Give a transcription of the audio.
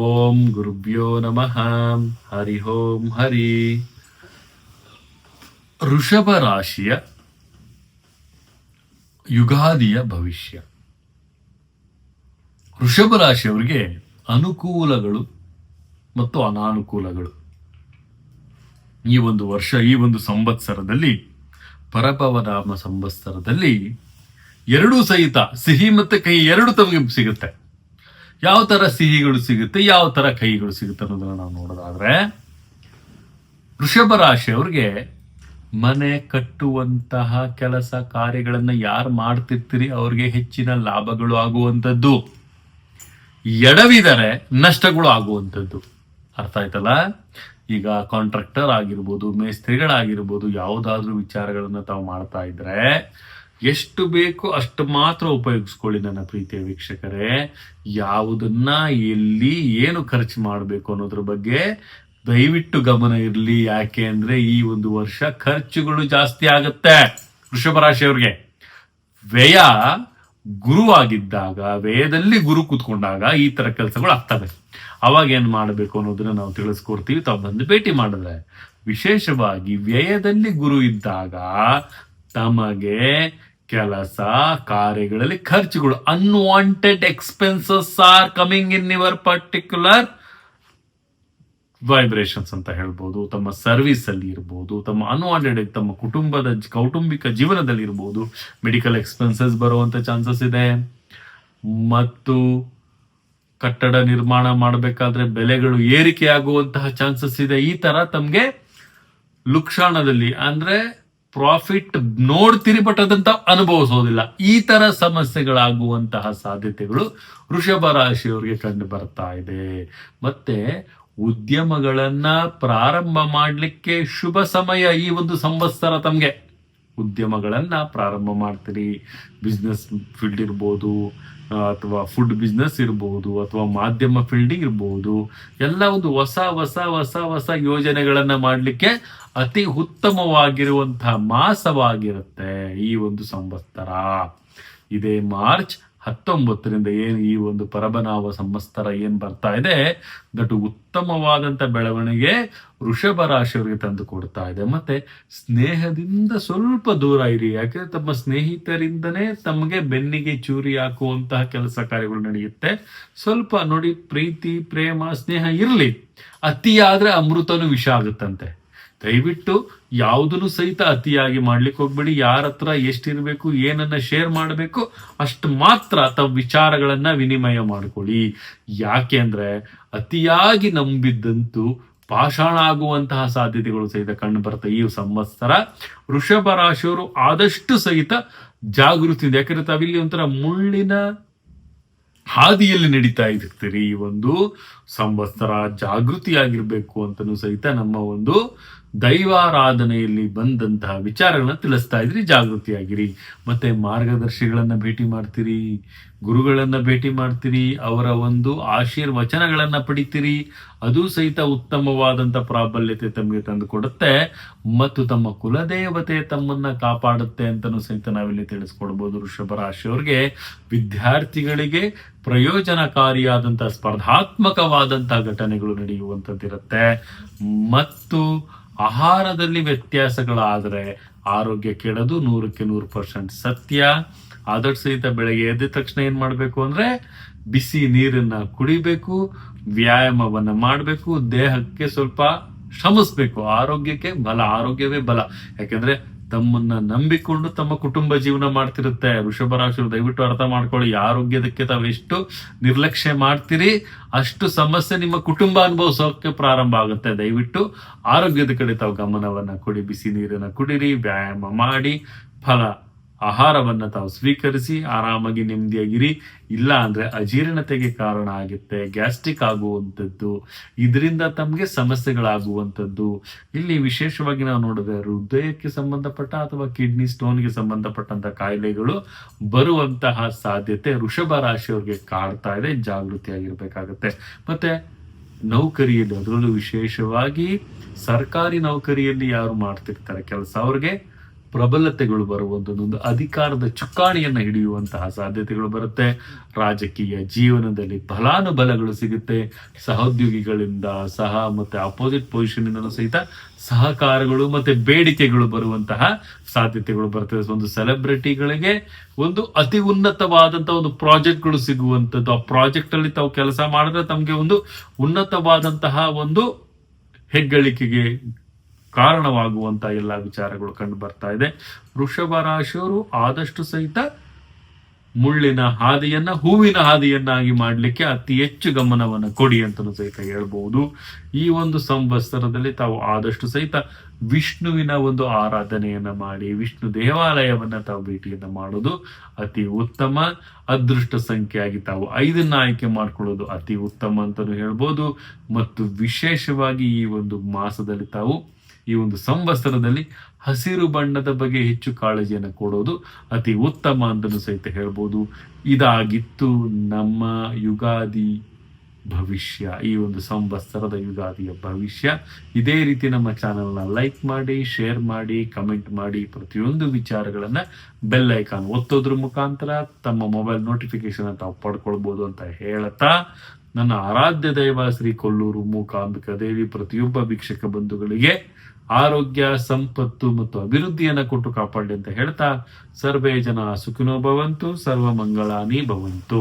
ಓಂ ಗುರುಭ್ಯೋ ನಮಃ. ಹರಿ ಓಂ ಹರಿ. ವೃಷಭ ರಾಶಿಯ ಯುಗಾದಿಯ ಭವಿಷ್ಯ. ವೃಷಭ ರಾಶಿಯವರಿಗೆ ಅನುಕೂಲಗಳು ಮತ್ತು ಅನಾನುಕೂಲಗಳು ಈ ಒಂದು ವರ್ಷ, ಈ ಒಂದು ಸಂವತ್ಸರದಲ್ಲಿ, ಪರಭವನಾಮ ಸಂವತ್ಸರದಲ್ಲಿ ಎರಡೂ ಸಹಿತ ಸಿಹಿ ಮತ್ತು ಕಹಿ ಎರಡು ತಮಗೆ ಸಿಗುತ್ತೆ. ಯಾವ ತರ ಸಿಹಿಗಳು ಸಿಗುತ್ತೆ, ಯಾವ ತರ ಕಹಿಗಳು ಸಿಗುತ್ತೆ ಅನ್ನೋದನ್ನ ನಾವು ನೋಡೋದಾದ್ರೆ, ವೃಷಭ ರಾಶಿಯವ್ರಿಗೆ ಮನೆ ಕಟ್ಟುವಂತಹ ಕೆಲಸ ಕಾರ್ಯಗಳನ್ನ ಯಾರು ಮಾಡ್ತಿರ್ತೀರಿ ಅವ್ರಿಗೆ ಹೆಚ್ಚಿನ ಲಾಭಗಳು ಆಗುವಂಥದ್ದು, ಎಡವಿದರೆ ನಷ್ಟಗಳು ಆಗುವಂಥದ್ದು. ಅರ್ಥ ಆಯ್ತಲ್ಲ? ಈಗ ಕಾಂಟ್ರಾಕ್ಟರ್ ಆಗಿರ್ಬೋದು, ಮೇಸ್ತ್ರಿಗಳಾಗಿರ್ಬೋದು, ಯಾವುದಾದ್ರೂ ವಿಚಾರಗಳನ್ನ ತಾವು ಮಾಡ್ತಾ ಇದ್ರೆ ಎಷ್ಟು ಬೇಕು ಅಷ್ಟು ಮಾತ್ರ ಉಪಯೋಗಿಸ್ಕೊಳ್ಳಿ ನನ್ನ ಪ್ರೀತಿಯ ವೀಕ್ಷಕರೇ. ಯಾವುದನ್ನ ಎಲ್ಲಿ ಏನು ಖರ್ಚು ಮಾಡಬೇಕು ಅನ್ನೋದ್ರ ಬಗ್ಗೆ ದಯವಿಟ್ಟು ಗಮನ ಇರಲಿ. ಯಾಕೆ ಅಂದ್ರೆ ಈ ಒಂದು ವರ್ಷ ಖರ್ಚುಗಳು ಜಾಸ್ತಿ ಆಗುತ್ತೆ ವೃಷಭ ರಾಶಿಯವ್ರಿಗೆ. ವ್ಯಯ ಗುರುವಾಗಿದ್ದಾಗ, ವ್ಯಯದಲ್ಲಿ ಗುರು ಕೂತ್ಕೊಂಡಾಗ ಈ ತರ ಕೆಲಸಗಳು ಆಗ್ತವೆ. ಅವಾಗ ಏನ್ ಮಾಡಬೇಕು ಅನ್ನೋದನ್ನ ನಾವು ತಿಳಿಸ್ಕೊಡ್ತೀವಿ. ತಾವು ಬಂದು ಭೇಟಿ ಮಾಡಿದ್ರೆ, ವಿಶೇಷವಾಗಿ ವ್ಯಯದಲ್ಲಿ ಗುರು ಇದ್ದಾಗ ತಮಗೆ ಕೆಲಸ ಕಾರ್ಯಗಳಲ್ಲಿ ಖರ್ಚುಗಳು, unwanted expenses are coming in your particular vibrations ಅಂತ ಹೇಳ್ಬೋದು. ತಮ್ಮ ಸರ್ವಿಸ್ ಅಲ್ಲಿ ಇರ್ಬೋದು, ತಮ್ಮ ಅನ್ವಾಂಟೆಡ್ ತಮ್ಮ ಕೌಟುಂಬಿಕ ಜೀವನದಲ್ಲಿ ಇರ್ಬೋದು. ಮೆಡಿಕಲ್ ಎಕ್ಸ್ಪೆನ್ಸಸ್ ಬರುವಂತ ಚಾನ್ಸಸ್ ಇದೆ. ಮತ್ತು ಕಟ್ಟಡ ನಿರ್ಮಾಣ ಮಾಡಬೇಕಾದ್ರೆ ಬೆಲೆಗಳು ಏರಿಕೆ ಆಗುವಂತಹ ಚಾನ್ಸಸ್ ಇದೆ. ಈ ತರ ತಮ್ಗೆ ಲುಕ್ಷಾಣದಲ್ಲಿ ಅಂದ್ರೆ ಪ್ರಾಫಿಟ್ ನೋಡ್ತೀರಿ ಬಟ್ ಅದಂತ ಅನುಭವಿಸೋದಿಲ್ಲ. ಈ ತರ ಸಮಸ್ಯೆಗಳಾಗುವಂತಹ ಸಾಧ್ಯತೆಗಳು ವೃಷಭ ರಾಶಿಯವರಿಗೆ ಕಂಡು ಬರ್ತಾ ಇದೆ. ಮತ್ತೆ ಉದ್ಯಮಗಳನ್ನ ಪ್ರಾರಂಭ ಮಾಡಲಿಕ್ಕೆ ಶುಭ ಸಮಯ ಈ ಒಂದು ಸಂವತ್ಸರ. ತಮ್ಗೆ ಉದ್ಯಮಗಳನ್ನ ಪ್ರಾರಂಭ ಮಾಡ್ತೀರಿ. ಬಿಸ್ನೆಸ್ ಫೀಲ್ಡ್ ಇರ್ಬೋದು, ಅಥವಾ ಫುಡ್ ಬಿಸ್ನೆಸ್ ಇರ್ಬೋದು, ಅಥವಾ ಮಾಧ್ಯಮ ಫೀಲ್ಡ್ ಇರ್ಬೋದು. ಎಲ್ಲ ಒಂದು ಹೊಸ ಹೊಸ ಹೊಸ ಹೊಸ ಯೋಜನೆಗಳನ್ನ ಮಾಡಲಿಕ್ಕೆ ಅತಿ ಉತ್ತಮವಾಗಿರುವಂತಹ ಮಾಸವಾಗಿರುತ್ತೆ ಈ ಒಂದು ಸಂವತ್ಸರ. ಇದೇ ಮಾರ್ಚ್ 19ರಿಂದ ಏನು ಈ ಒಂದು ಪರಭನಾಮ ಸಂವತ್ಸರ ಏನ್ ಬರ್ತಾ ಇದೆ, ದಟ್ ಉತ್ತಮವಾದಂತ ಬೆಳವಣಿಗೆ ವೃಷಭ ರಾಶಿಯವರಿಗೆ ತಂದು ಕೊಡ್ತಾ ಇದೆ. ಮತ್ತೆ ಸ್ನೇಹದಿಂದ ಸ್ವಲ್ಪ ದೂರ ಇರಿ. ಯಾಕೆ ತಮ್ಮ ಸ್ನೇಹಿತರಿಂದನೇ ತಮಗೆ ಬೆನ್ನಿಗೆ ಚೂರಿ ಹಾಕುವಂತಹ ಕೆಲಸ ಕಾರ್ಯಗಳು ನಡೆಯುತ್ತೆ. ಸ್ವಲ್ಪ ನೋಡಿ, ಪ್ರೀತಿ ಪ್ರೇಮ ಸ್ನೇಹ ಇರ್ಲಿ. ಅತಿಯಾದ್ರೆ ಅಮೃತನು ವಿಷ ಆಗುತ್ತಂತೆ. ದಯವಿಟ್ಟು ಯಾವುದನ್ನು ಸಹಿತ ಅತಿಯಾಗಿ ಮಾಡ್ಲಿಕ್ಕೆ ಹೋಗ್ಬೇಡಿ. ಯಾರ ಹತ್ರ ಎಷ್ಟಿರ್ಬೇಕು, ಏನನ್ನ ಶೇರ್ ಮಾಡಬೇಕು ಅಷ್ಟು ಮಾತ್ರ ತಮ್ಮ ವಿಚಾರಗಳನ್ನ ವಿನಿಮಯ ಮಾಡ್ಕೊಳ್ಳಿ. ಯಾಕೆ ಅಂದ್ರೆ ಅತಿಯಾಗಿ ನಂಬಿದ್ದಂತೂ ಪಾಷಾಣ ಆಗುವಂತಹ ಸಾಧ್ಯತೆಗಳು ಸಹಿತ ಕಂಡು ಬರ್ತವೆ ಈ ಸಂವತ್ಸರ. ವೃಷಭ ರಾಶಿಯವರು ಆದಷ್ಟು ಸಹಿತ ಜಾಗೃತಿ ಇದೆ. ಯಾಕಂದ್ರೆ ತಾವಿಲ್ಲಿ ಒಂಥರ ಮುಳ್ಳಿನ ಹಾದಿಯಲ್ಲಿ ನಡೀತಾ ಇರ್ತೀರಿ. ಈ ಒಂದು ಸಂವತ್ಸರ ಜಾಗೃತಿಯಾಗಿರ್ಬೇಕು ಅಂತನೂ ಸಹಿತ ನಮ್ಮ ಒಂದು ದೈವಾರಾಧನೆಯಲ್ಲಿ ಬಂದಂತಹ ವಿಚಾರಗಳನ್ನ ತಿಳಿಸ್ತಾ ಇದ್ರಿ. ಜಾಗೃತಿಯಾಗಿರಿ. ಮತ್ತೆ ಮಾರ್ಗದರ್ಶಿಗಳನ್ನ ಭೇಟಿ ಮಾಡ್ತೀರಿ, ಗುರುಗಳನ್ನ ಭೇಟಿ ಮಾಡ್ತೀರಿ, ಅವರ ಒಂದು ಆಶೀರ್ವಚನಗಳನ್ನ ಪಡಿತೀರಿ. ಅದು ಸಹಿತ ಉತ್ತಮವಾದಂತ ಪ್ರಾಬಲ್ಯತೆ ತಮಗೆ ತಂದು ಕೊಡುತ್ತೆ. ಮತ್ತು ತಮ್ಮ ಕುಲದೇವತೆ ತಮ್ಮನ್ನ ಕಾಪಾಡುತ್ತೆ ಅಂತನೂ ಸಹಿತ ನಾವಿಲ್ಲಿ ತಿಳಿಸ್ಕೊಡ್ಬೋದು. ವೃಷಭ ರಾಶಿಯವರಿಗೆ, ವಿದ್ಯಾರ್ಥಿಗಳಿಗೆ ಪ್ರಯೋಜನಕಾರಿಯಾದಂತಹ ಸ್ಪರ್ಧಾತ್ಮಕವಾದಂತಹ ಘಟನೆಗಳು ನಡೆಯುವಂಥದ್ದಿರುತ್ತೆ. ಮತ್ತು ಆಹಾರದಲ್ಲಿ ವ್ಯತ್ಯಾಸಗಳಾದರೆ ಆರೋಗ್ಯ ಕೆಡದು 100% ಸತ್ಯ. ಆದಷ್ಟು ಸಹಿತ ಬೆಳಗ್ಗೆ ಎದ್ದ ತಕ್ಷಣ ಏನ್ ಮಾಡ್ಬೇಕು ಅಂದ್ರೆ ಬಿಸಿ ನೀರನ್ನ ಕುಡಿಬೇಕು, ವ್ಯಾಯಾಮವನ್ನ ಮಾಡಬೇಕು, ದೇಹಕ್ಕೆ ಸ್ವಲ್ಪ ಶ್ರಮಿಸ್ಬೇಕು. ಆರೋಗ್ಯಕ್ಕೆ ಬಲ, ಆರೋಗ್ಯವೇ ಬಲ. ಯಾಕಂದ್ರೆ ತಮ್ಮನ್ನ ನಂಬಿಕೊಂಡು ತಮ್ಮ ಕುಟುಂಬ ಜೀವನ ಮಾಡ್ತಿರುತ್ತೆ ವೃಷಭ ರಾಶಿಯವರು. ದಯವಿಟ್ಟು ಅರ್ಥ ಮಾಡ್ಕೊಳ್ಳಿ. ಆರೋಗ್ಯದಕ್ಕೆ ತಾವು ಎಷ್ಟು ನಿರ್ಲಕ್ಷ್ಯ ಮಾಡ್ತೀರಿ ಅಷ್ಟು ಸಮಸ್ಯೆ ನಿಮ್ಮ ಕುಟುಂಬ ಅನುಭವಿಸೋಕೆ ಪ್ರಾರಂಭ ಆಗುತ್ತೆ. ದಯವಿಟ್ಟು ಆರೋಗ್ಯದ ಕಡೆ ತಾವು ಗಮನವನ್ನ ಕೊಡಿ. ಬಿಸಿ ನೀರನ್ನ ಕುಡಿರಿ, ವ್ಯಾಯಾಮ ಮಾಡಿ, ಫಲ ಆಹಾರವನ್ನ ತಾವು ಸ್ವೀಕರಿಸಿ ಆರಾಮಾಗಿ ನೆಮ್ಮದಿಯಾಗಿರಿ. ಇಲ್ಲ ಅಂದ್ರೆ ಅಜೀರ್ಣತೆಗೆ ಕಾರಣ ಆಗುತ್ತೆ, ಗ್ಯಾಸ್ಟ್ರಿಕ್ ಆಗುವಂಥದ್ದು, ಇದರಿಂದ ತಮಗೆ ಸಮಸ್ಯೆಗಳಾಗುವಂಥದ್ದು. ಇಲ್ಲಿ ವಿಶೇಷವಾಗಿ ನಾವು ನೋಡಿದ್ರೆ ಹೃದಯಕ್ಕೆ ಸಂಬಂಧಪಟ್ಟ ಅಥವಾ ಕಿಡ್ನಿ ಸ್ಟೋನ್ಗೆ ಸಂಬಂಧಪಟ್ಟಂತ ಕಾಯಿಲೆಗಳು ಬರುವಂತಹ ಸಾಧ್ಯತೆ ವೃಷಭ ರಾಶಿಯವರಿಗೆ ಕಾಡ್ತಾ ಇದೆ. ಜಾಗೃತಿಯಾಗಿರ್ಬೇಕಾಗತ್ತೆ. ಮತ್ತೆ ನೌಕರಿಯಲ್ಲಿ, ಅದರಲ್ಲೂ ವಿಶೇಷವಾಗಿ ಸರ್ಕಾರಿ ನೌಕರಿಯಲ್ಲಿ ಯಾರು ಮಾಡ್ತಿರ್ತಾರೆ ಕೆಲಸ, ಅವ್ರಿಗೆ ಪ್ರಬಲತೆಗಳು ಬರುವಂಥದ್ದು, ಅಧಿಕಾರದ ಚುಕ್ಕಾಣಿಯನ್ನು ಹಿಡಿಯುವಂತಹ ಸಾಧ್ಯತೆಗಳು ಬರುತ್ತೆ. ರಾಜಕೀಯ ಜೀವನದಲ್ಲಿ ಫಲಾನುಬಲಗಳು ಸಿಗುತ್ತೆ. ಸಹೋದ್ಯೋಗಿಗಳಿಂದ ಮತ್ತೆ ಅಪೋಸಿಟ್ ಪೊಸಿಷನ್ ಇಂದಲೂ ಸಹಿತ ಸಹಕಾರಗಳು ಮತ್ತೆ ಬೇಡಿಕೆಗಳು ಬರುವಂತಹ ಸಾಧ್ಯತೆಗಳು ಬರ್ತದೆ. ಒಂದು ಸೆಲೆಬ್ರಿಟಿಗಳಿಗೆ ಒಂದು ಅತಿ ಉನ್ನತವಾದಂತಹ ಒಂದು ಪ್ರಾಜೆಕ್ಟ್ಗಳು ಸಿಗುವಂಥದ್ದು. ಆ ಪ್ರಾಜೆಕ್ಟ್ ಅಲ್ಲಿ ತಾವು ಕೆಲಸ ಮಾಡಿದ್ರೆ ತಮಗೆ ಒಂದು ಉನ್ನತವಾದಂತಹ ಒಂದು ಹೆಗ್ಗಳಿಕೆಗೆ ಕಾರಣವಾಗುವಂತಹ ಎಲ್ಲ ವಿಚಾರಗಳು ಕಂಡು ಬರ್ತಾ ಇದೆ. ವೃಷಭ ರಾಶಿಯವರು ಆದಷ್ಟು ಸಹಿತ ಮುಳ್ಳಿನ ಹಾದಿಯನ್ನ ಹೂವಿನ ಹಾದಿಯನ್ನಾಗಿ ಮಾಡಲಿಕ್ಕೆ ಅತಿ ಹೆಚ್ಚು ಗಮನವನ್ನು ಕೊಡಿ ಅಂತಲೂ ಸಹಿತ ಹೇಳ್ಬಹುದು. ಈ ಒಂದು ಸಂವತ್ಸರದಲ್ಲಿ ತಾವು ಆದಷ್ಟು ಸಹಿತ ವಿಷ್ಣುವಿನ ಒಂದು ಆರಾಧನೆಯನ್ನ ಮಾಡಿ, ವಿಷ್ಣು ದೇವಾಲಯವನ್ನ ತಾವು ಭೇಟಿಯನ್ನ ಮಾಡೋದು ಅತಿ ಉತ್ತಮ. ಅದೃಷ್ಟ ಸಂಖ್ಯೆಯಾಗಿ ತಾವು 5 ಆಯ್ಕೆ ಮಾಡ್ಕೊಳ್ಳೋದು ಅತಿ ಉತ್ತಮ ಅಂತಲೂ ಹೇಳ್ಬೋದು. ಮತ್ತು ವಿಶೇಷವಾಗಿ ಈ ಒಂದು ಮಾಸದಲ್ಲಿ ತಾವು ಈ ಒಂದು ಸಂವತ್ಸರದಲ್ಲಿ ಹಸಿರು ಬಣ್ಣದ ಬಗ್ಗೆ ಹೆಚ್ಚು ಕಾಳಜಿಯನ್ನು ಕೊಡೋದು ಅತಿ ಉತ್ತಮ ಅಂತಲೂ ಸಹಿತ ಹೇಳ್ಬೋದು. ಇದಾಗಿತ್ತು ನಮ್ಮ ಯುಗಾದಿ ಭವಿಷ್ಯ, ಈ ಒಂದು ಸಂವತ್ಸರದ ಯುಗಾದಿಯ ಭವಿಷ್ಯ. ಇದೇ ರೀತಿ ನಮ್ಮ ಚಾನೆಲ್ನ ಲೈಕ್ ಮಾಡಿ, ಶೇರ್ ಮಾಡಿ, ಕಮೆಂಟ್ ಮಾಡಿ, ಪ್ರತಿಯೊಂದು ವಿಚಾರಗಳನ್ನ ಬೆಲ್ ಐಕಾನ್ ಒತ್ತೋದ್ರ ಮುಖಾಂತರ ತಮ್ಮ ಮೊಬೈಲ್ ನೋಟಿಫಿಕೇಶನ್ ತಾವು ಪಡ್ಕೊಳ್ಬೋದು ಅಂತ ಹೇಳ್ತಾ, ನನ್ನ ಆರಾಧ್ಯ ದೈವ ಶ್ರೀ ಕೊಲ್ಲೂರು ಮೂಕಾಂಬಿಕಾ ದೇವಿ ಪ್ರತಿಯೊಬ್ಬ ವೀಕ್ಷಕ ಬಂಧುಗಳಿಗೆ ಆರೋಗ್ಯ, ಸಂಪತ್ತು ಮತ್ತು ಅಭಿವೃದ್ಧಿಯನ್ನ ಕೊಟ್ಟು ಕಾಪಾಡಿ ಅಂತ ಹೇಳ್ತಾ, ಸರ್ವೇ ಜನ ಸುಖಿನೋ ಭವಂತು, ಸರ್ವ ಮಂಗಳಾನಿ ಭವಂತು.